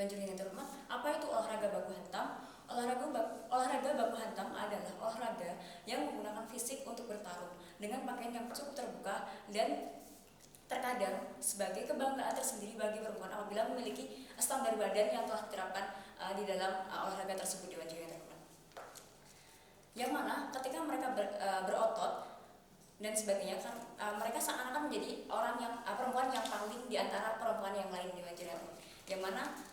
Dewan Juri yang terhormat, apa itu olahraga baku hantam? Olahraga baku hantam adalah olahraga yang menggunakan fisik untuk bertarung dengan pakaian yang cukup terbuka dan terkadang sebagai kebanggaan tersendiri bagi perempuan apabila memiliki standar badan yang telah diterapkan di dalam olahraga tersebut. Dewan Juri yang terhormat, yang mana ketika mereka berotot dan sebagainya, mereka seakan-akan menjadi orang yang perempuan yang paling di antara perempuan yang lain di Wajir, yang mana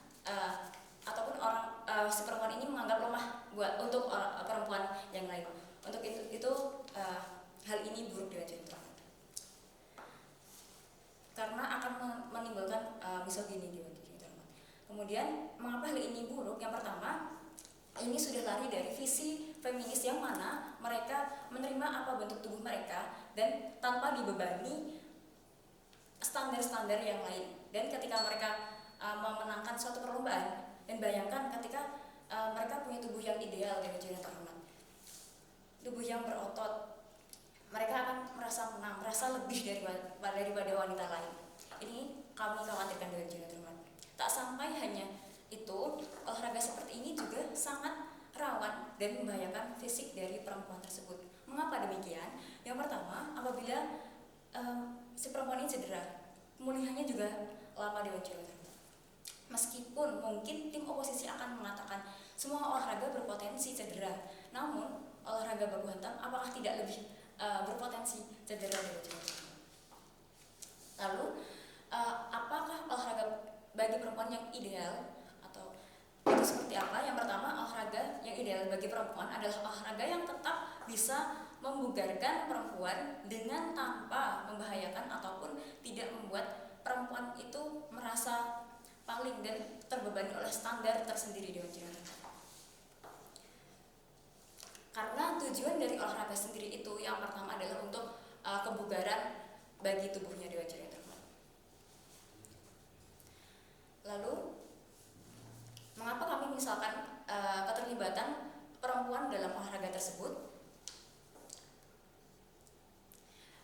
ataupun orang si perempuan ini menganggap lemah untuk perempuan yang lain. Untuk itu hal ini buruk di Wajir, karena akan menimbulkan misogini di Wajir. Kemudian mengapa hal ini buruk? Yang pertama, ini sudah lari dari visi feminis yang mana mereka menerima apa bentuk tubuh mereka dan tanpa dibebani standar-standar yang lain. Dan ketika mereka memenangkan suatu perlombaan, dan bayangkan ketika mereka punya tubuh yang ideal dan yang terhormat, tubuh yang berotot, mereka akan merasa menang, merasa lebih daripada wanita lain. Ini kami khawatirkan dengan yang terhormat. Tak sampai hanya itu, olahraga seperti ini juga sangat rawan dan membahayakan fisik dari perempuan tersebut. Mengapa demikian? Yang pertama, apabila si perempuan ini cedera, pemulihannya juga lama di Wajir. Meskipun mungkin tim oposisi akan mengatakan semua olahraga berpotensi cedera, namun olahraga baku hantam apakah tidak lebih berpotensi cedera di Wajir? Lalu apakah olahraga bagi perempuan yang ideal atau itu seperti apa? Yang pertama, olahraga yang ideal bagi perempuan adalah olahraga yang tetap bisa membugarkan perempuan dengan tanpa membahayakan ataupun tidak membuat perempuan itu merasa paling dan terbebani oleh standar tersendiri di Wajir. Karena tujuan dari olahraga sendiri itu yang pertama adalah untuk kebugaran bagi tubuhnya di Wajir. Lalu, mengapa kami misalkan keterlibatan perempuan dalam olahraga tersebut?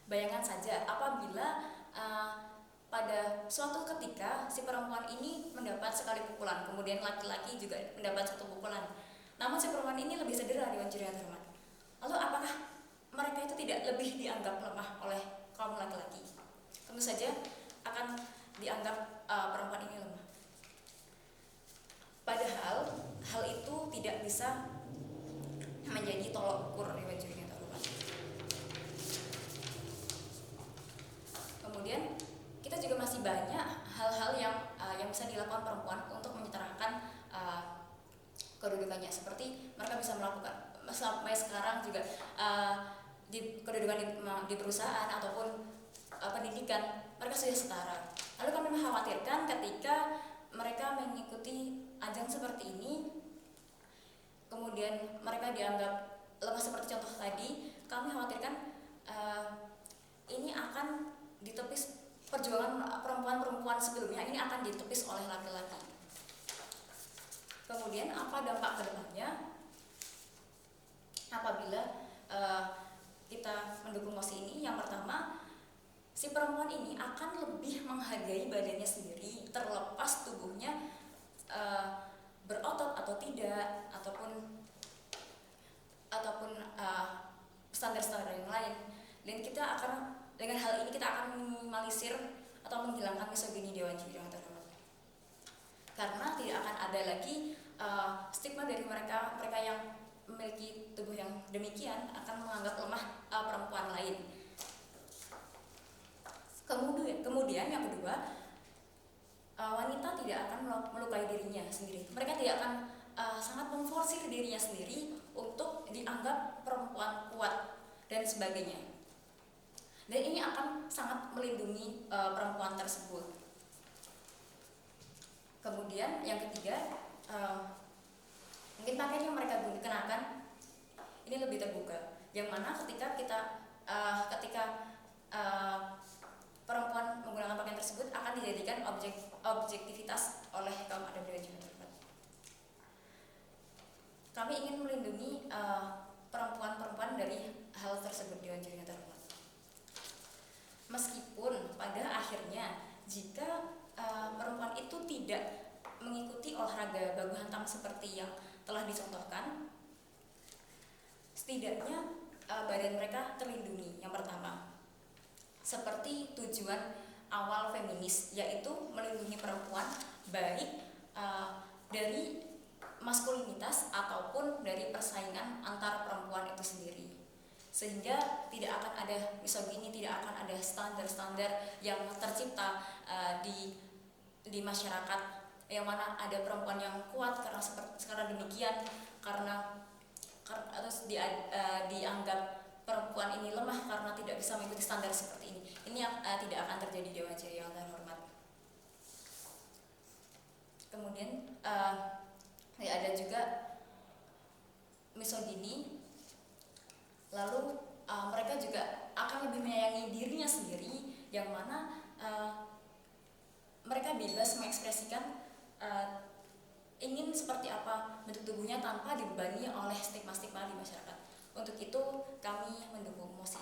Bayangkan saja apabila pada suatu ketika si perempuan ini mendapat sekali pukulan, kemudian laki-laki juga mendapat satu pukulan, namun si perempuan ini lebih cedera di Wajir yang terhormat. Lalu apakah mereka itu tidak lebih dianggap lemah oleh kaum laki-laki? Tentu saja akan dianggap perempuan ini lemah. Padahal hal itu tidak bisa menjadi tolok ukur di Wajir yang terhormat. Kemudian kita juga masih banyak hal-hal yang bisa dilakukan perempuan untuk menyetarakan kedudukannya, seperti mereka bisa melakukan sampai sekarang juga di kedudukan di perusahaan ataupun pendidikan mereka sudah setara. Lalu kami mengkhawatirkan ketika mereka mengikuti ajang seperti ini, kemudian mereka dianggap lemah seperti contoh tadi, kami khawatirkan ini akan ditepis perjuangan perempuan-perempuan sebelumnya, ini akan ditepis oleh laki-laki. Kemudian apa dampak kedepannya apabila kita mendukung mosi ini? Yang pertama, si perempuan ini akan lebih menghargai badannya sendiri, terlepas tubuhnya berotot atau tidak, ataupun standar-standar yang lain. Dan kita akan, dengan hal ini kita akan meminimalisir atau menghilangkan misogini di Wajir yang terhormat. Karena tidak akan ada lagi stigma dari mereka yang memiliki tubuh yang demikian akan menganggap lemah perempuan lain. Kemudian yang kedua, wanita tidak akan melukai dirinya sendiri. Mereka tidak akan sangat memforsir dirinya sendiri untuk dianggap perempuan kuat dan sebagainya. Dan ini akan sangat melindungi perempuan tersebut. Kemudian yang ketiga, mungkin pakaian yang mereka kenakan ini lebih terbuka, yang mana ketika perempuan menggunakan pakaian tersebut akan dijadikan objektivitas oleh kaum adam dan juga kami ingin melindungi perempuan-perempuan dari hal tersebut di Wajir yang terhormat. Meskipun pada akhirnya jika perempuan itu tidak mengikuti olahraga baku hantam seperti yang telah dicontohkan, setidaknya badan mereka terlindungi. Yang pertama, seperti tujuan awal feminis, yaitu melindungi perempuan baik dari maskulinitas ataupun dari persaingan antar perempuan itu sendiri, sehingga tidak akan ada misogini, tidak akan ada standar-standar yang tercipta di masyarakat, yang mana ada perempuan yang kuat karena demikian, karena terus dianggap perempuan ini lemah karena tidak bisa mengikuti standar seperti ini. Ini yang tidak akan terjadi di Wajah yang terhormat. Kemudian ada juga misogini, lalu mereka juga akan lebih menyayangi dirinya sendiri, yang mana mereka bebas mengekspresikan ingin seperti apa bentuk tubuhnya tanpa dibebani oleh stigma-stigma di masyarakat. Untuk itu kami mendukung mosi